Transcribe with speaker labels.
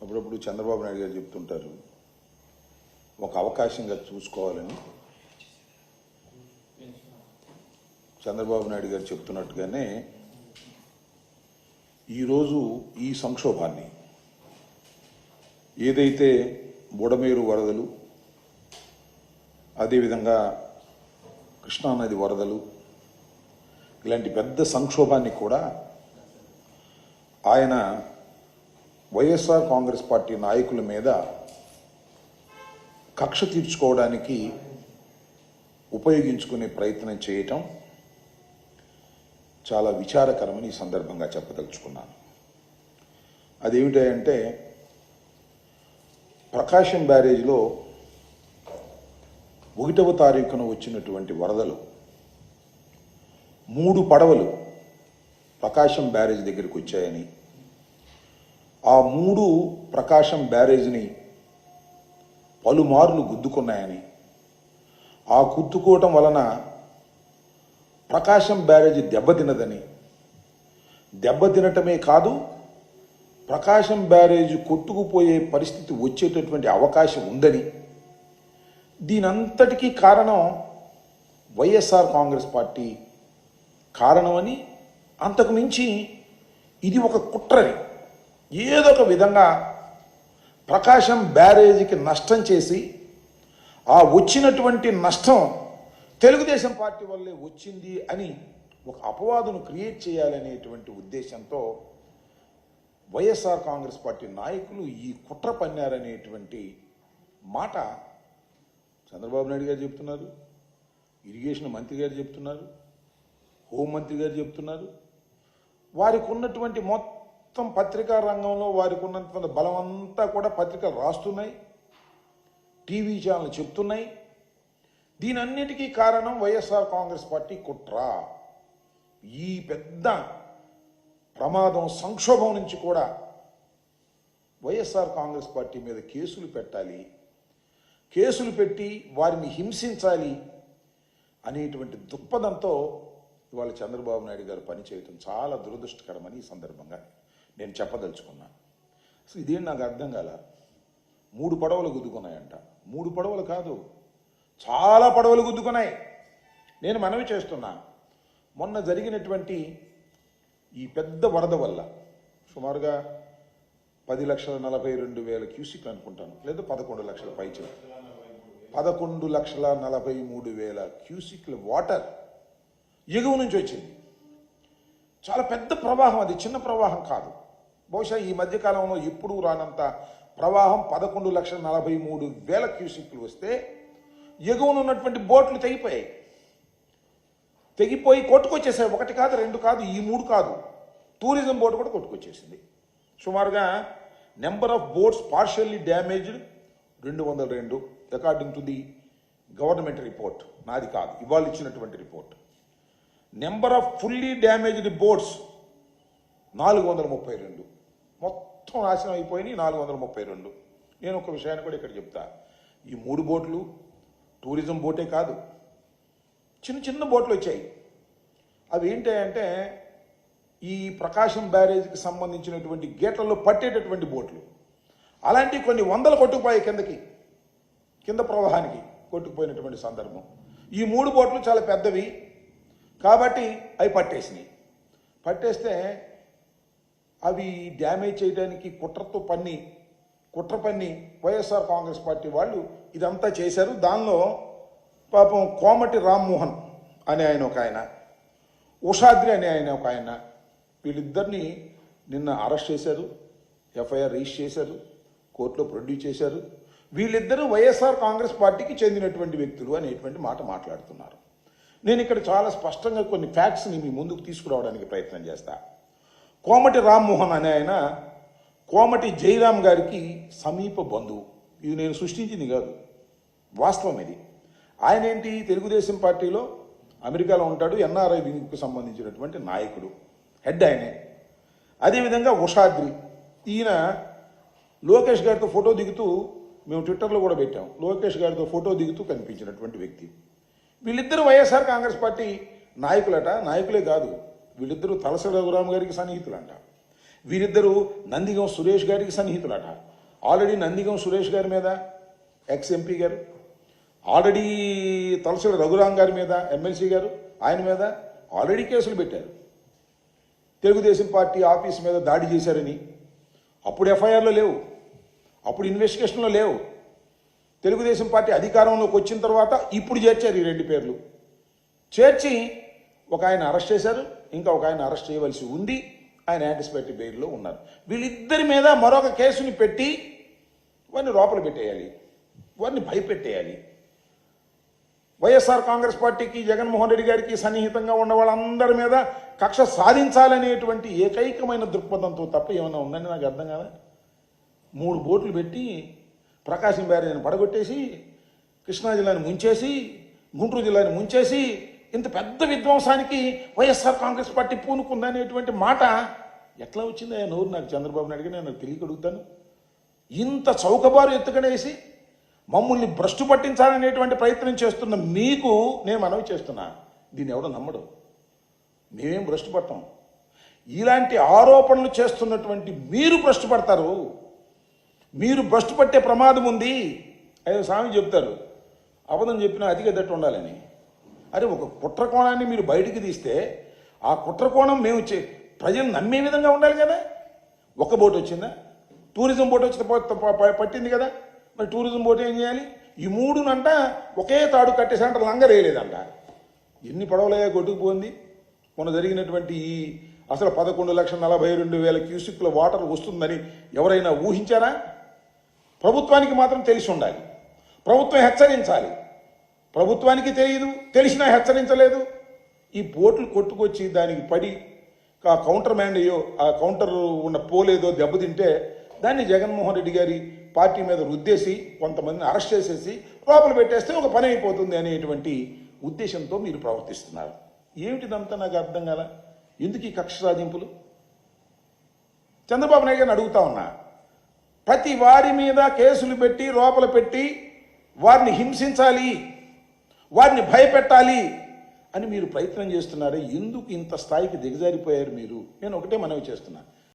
Speaker 1: అప్పుడప్పుడు చంద్రబాబు నాయుడు గారు చెప్తుంటారు, ఒక అవకాశంగా చూసుకోవాలని. చంద్రబాబు నాయుడు గారు చెప్తున్నట్టుగానే ఈరోజు ఈ సంక్షోభాన్ని, ఏదైతే బుడమేరు వరదలు, అదేవిధంగా కృష్ణానది వరదలు, ఇలాంటి పెద్ద సంక్షోభాన్ని కూడా ఆయన వైఎస్ఆర్ కాంగ్రెస్ పార్టీ నాయకుల మీద కక్ష తీర్చుకోవడానికి ఉపయోగించుకునే ప్రయత్నం చేయటం చాలా విచారకరమని ఈ సందర్భంగా చెప్పదలుచుకున్నాను. అదేమిటంటే, ప్రకాశం బ్యారేజ్లో 1వ తారీఖున వచ్చినటువంటి వరదలు 3 పడవలు ప్రకాశం బ్యారేజ్ దగ్గరికి వచ్చాయని, ఆ 3 ప్రకాశం బ్యారేజ్ని పలుమార్లు గుద్దుకున్నాయని, ఆ గుద్దుకోవటం వలన ప్రకాశం బ్యారేజ్ దెబ్బతినదని, దెబ్బతినటమే కాదు ప్రకాశం బ్యారేజ్ కొట్టుకుపోయే పరిస్థితి వచ్చేటటువంటి అవకాశం ఉందని, దీనంతటికీ కారణం వైఎస్ఆర్ కాంగ్రెస్ పార్టీ కారణమని, అంతకు మించి ఇది ఒక కుట్రని, ఏదో ఒక విధంగా ప్రకాశం బ్యారేజీకి నష్టం చేసి, ఆ వచ్చినటువంటి నష్టం తెలుగుదేశం పార్టీ వల్లే వచ్చింది అని ఒక అపవాదును క్రియేట్ చేయాలనేటువంటి ఉద్దేశంతో వైఎస్ఆర్ కాంగ్రెస్ పార్టీ నాయకులు ఈ కుట్ర పన్నారనేటువంటి మాట చంద్రబాబు నాయుడు గారు చెప్తున్నారు, ఇరిగేషన్ మంత్రి గారు చెప్తున్నారు, హోంమంత్రి గారు చెప్తున్నారు. వారికి ఉన్నటువంటి మొత్తం పత్రికా రంగంలో వారికి ఉన్నటువంటి బలం అంతా కూడా పత్రికలు రాస్తున్నాయి, టీవీ ఛానల్ చెప్తున్నాయి. దీనన్నిటికీ కారణం వైఎస్ఆర్ కాంగ్రెస్ పార్టీ కుట్ర. ఈ పెద్ద ప్రమాదం, సంక్షోభం నుంచి కూడా వైఎస్ఆర్ కాంగ్రెస్ పార్టీ మీద కేసులు పెట్టాలి, కేసులు పెట్టి వారిని హింసించాలి అనేటువంటి దృక్పథంతో ఇవాళ చంద్రబాబు నాయుడు గారు పనిచేయటం చాలా దురదృష్టకరమని ఈ సందర్భంగా నేను చెప్పదలుచుకున్నాను. అసలు ఇదేం నాకు అర్థం కాల. 3 పడవలు గుద్దుకున్నాయంట. 3 పడవలు కాదు, చాలా పడవలు గుద్దుకున్నాయి. నేను మనవి చేస్తున్నా, మొన్న జరిగినటువంటి ఈ పెద్ద వరద వల్ల సుమారుగా 10,42,000 క్యూసిక్లు అనుకుంటాను, లేదా 11 లక్షల పైచలు, 11,43,000 క్యూసిక్ల వాటర్ ఎగువ నుంచి వచ్చింది. చాలా పెద్ద ప్రవాహం, అది చిన్న ప్రవాహం కాదు. బహుశా ఈ మధ్యకాలంలో ఎప్పుడూ రానంత ప్రవాహం 11,43,000 క్యూసిక్లు వస్తే ఎగువన ఉన్నటువంటి బోట్లు తెగిపోయి కొట్టుకొచ్చేసాయి. 1 కాదు, 2 కాదు, ఈ 3 కాదు, టూరిజం బోట్ కూడా కొట్టుకొచ్చేసింది. సుమారుగా number of boats partially damaged 202 according to the government report, నాది కాదు, ఇవాళ ఇచ్చినటువంటి report. Number of fully damaged boats 432, మొత్తం నాశనం అయిపోయినాయి 432. నేను ఒక విషయాన్ని కూడా ఇక్కడ చెప్తా. ఈ 3 బోట్లు టూరిజం బోటే కాదు, చిన్న చిన్న బోట్లు వచ్చాయి. అవి ఏంటంటే ఈ ప్రకాశం బ్యారేజ్కి సంబంధించినటువంటి గేట్లలో పట్టేటటువంటి బోట్లు. అలాంటి కొన్ని వందలు కొట్టుకుపోయాయి కింద ప్రవాహానికి కొట్టుకుపోయినటువంటి సందర్భం. ఈ 3 బోట్లు చాలా పెద్దవి కాబట్టి అవి పట్టేస్తే అవి డ్యామేజ్ చేయడానికి కుట్ర పన్ని వైఎస్ఆర్ కాంగ్రెస్ పార్టీ వాళ్ళు ఇదంతా చేశారు. దానిలో పాపం కోమటి రామ్మోహన్ అనే ఆయన ఒక ఆయన, ఉషాద్రి అనే ఆయన ఒక ఆయన, వీళ్ళిద్దరిని నిన్న అరెస్ట్ చేశారు, ఎఫ్ఐఆర్ రిజిస్టర్ చేశారు, కోర్టులో ప్రొడ్యూస్ చేశారు. వీళ్ళిద్దరూ వైఎస్ఆర్ కాంగ్రెస్ పార్టీకి చెందినటువంటి వ్యక్తులు అనేటువంటి మాట మాట్లాడుతున్నారు. నేను ఇక్కడ చాలా స్పష్టంగా కొన్ని ఫ్యాక్ట్స్ని మీ ముందుకు తీసుకురావడానికి ప్రయత్నం చేస్తా. కోమటి రామ్మోహన్ అనే ఆయన కోమటి జయరాం గారికి సమీప బంధువు. ఇది నేను సృష్టించింది కాదు, వాస్తవం ఇది. ఆయన ఏంటి, తెలుగుదేశం పార్టీలో అమెరికాలో ఉంటాడు, ఎన్ఆర్ఐ వింగ్కు సంబంధించినటువంటి నాయకుడు, హెడ్ ఆయనే. అదేవిధంగా ఉషాద్రి, ఈయన లోకేష్ గారితో ఫోటో దిగుతూ, మేము ట్విట్టర్లో కూడా పెట్టాం, లోకేష్ గారితో ఫోటో దిగుతూ కనిపించినటువంటి వ్యక్తి. వీళ్ళిద్దరూ వైఎస్ఆర్ కాంగ్రెస్ పార్టీ నాయకులట. నాయకులే కాదు, వీళ్ళిద్దరూ తలసాని రఘురామ గారికి సన్నిహితులంట. వీరిద్దరూ నందిగం సురేష్ గారికి సన్నిహితులట. ఆల్రెడీ నందిగం సురేష్ గారి మీద ఎక్స్ ఎంపీ గారు, ఆల్రెడీ తలసరి రఘురాం గారి మీద ఎమ్మెల్సీ గారు ఆయన మీద ఆల్రెడీ కేసులు పెట్టారు. తెలుగుదేశం పార్టీ ఆఫీస్ మీద దాడి చేశారని అప్పుడు ఎఫ్ఐఆర్లో లేవు, అప్పుడు ఇన్వెస్టిగేషన్లో లేవు. తెలుగుదేశం పార్టీ అధికారంలోకి వచ్చిన తర్వాత ఇప్పుడు చేర్చారు ఈ 2 పేర్లు. చేర్చి ఒక ఆయన అరెస్ట్ చేశారు, ఇంకా ఒక ఆయన అరెస్ట్ చేయవలసి ఉంది. ఆయన యాంటిసిపేటరీ బెయిల్లో ఉన్నారు. వీళ్ళిద్దరి మీద మరొక కేసుని పెట్టి వారిని లోపల పెట్టేయాలి, వారిని భయపెట్టేయాలి. వైఎస్ఆర్ కాంగ్రెస్ పార్టీకి జగన్మోహన్ రెడ్డి గారికి సన్నిహితంగా ఉన్న వాళ్ళందరి మీద కక్ష సాధించాలనేటువంటి ఏకైకమైన దృక్పథంతో తప్ప ఏమైనా ఉందని నాకు అర్థం కాదా. 3 బోట్లు పెట్టి ప్రకాశం బ్యారేజ్ని పడగొట్టేసి, కృష్ణా జిల్లాని ముంచేసి, గుంటూరు జిల్లాని ముంచేసి, ఇంత పెద్ద విధ్వంసానికి వైఎస్ఆర్ కాంగ్రెస్ పార్టీ పూనుకుందనేటువంటి మాట ఎట్లా వచ్చింది ఆ నోరు నాకు చంద్రబాబు నాయుడు గారు? నేను తెలియక అడుగుతాను. ఇంత చౌకబారు ఎత్తుకనేసి మమ్మల్ని భ్రష్టు పట్టించాలనేటువంటి ప్రయత్నం చేస్తున్న మీకు నేను మనవి చేస్తున్నా, దీన్ని ఎవడో నమ్మడు. మేమేం భ్రష్టు పడతాం. ఇలాంటి ఆరోపణలు చేస్తున్నటువంటి మీరు భ్రష్టు పడతారు. మీరు భ్రష్టు పట్టే ప్రమాదం ఉంది. అయ్యో స్వామి చెప్తారు, అబద్ధం చెప్పినా అతిగదట్టు ఉండాలని. అరే, ఒక కుట్ర కోణాన్ని మీరు బయటికి తీస్తే ఆ కుట్ర కోణం మేము ప్రజలు నమ్మే విధంగా ఉండాలి కదా. ఒక బోట్ వచ్చిందా? టూరిజం బోట్ వచ్చి పట్టింది కదా. మరి టూరిజం బోట్ ఏం చేయాలి? ఈ 3నంట ఒకే తాడు కట్టేసంట లంగరేయలేదంట. ఎన్ని పడవలయ్యా కొట్టుకుపోయింది. మొన్న జరిగినటువంటి ఈ అసలు 11,42,000 క్యూసిక్ల వాటర్ వస్తుందని ఎవరైనా ఊహించారా? ప్రభుత్వానికి మాత్రం తెలిసి ఉండాలి, ప్రభుత్వం హెచ్చరించాలి. ప్రభుత్వానికి తెలియదు, తెలిసినా హెచ్చరించలేదు. ఈ బోట్లు కొట్టుకొచ్చి దానికి పడి ఆ కౌంటర్ మ్యాన్ అయ్యో, ఆ కౌంటర్ ఉన్న పోలేదో దెబ్బతింటే దాన్ని జగన్మోహన్ రెడ్డి గారి పార్టీ మీద రుద్దేసి కొంతమందిని అరెస్ట్ చేసేసి లోపల పెట్టేస్తే ఒక పని అయిపోతుంది అనేటువంటి ఉద్దేశంతో మీరు ప్రవర్తిస్తున్నారు. ఏమిటిదంతా నాకు అర్థం కాల. ఎందుకు ఈ కక్ష సాధింపులు? చంద్రబాబు నాయుడు గారిని అడుగుతా ఉన్నా, ప్రతి వారి మీద కేసులు పెట్టి లోపల పెట్టి వారిని హింసించాలి, వారిని భయపెట్టాలి అని మీరు ప్రయత్నం చేస్తున్నారే, ఎందుకు ఇంత స్థాయికి దిగజారిపోయారు మీరు? నేను ఒకటే మనవి చేస్తున్నా,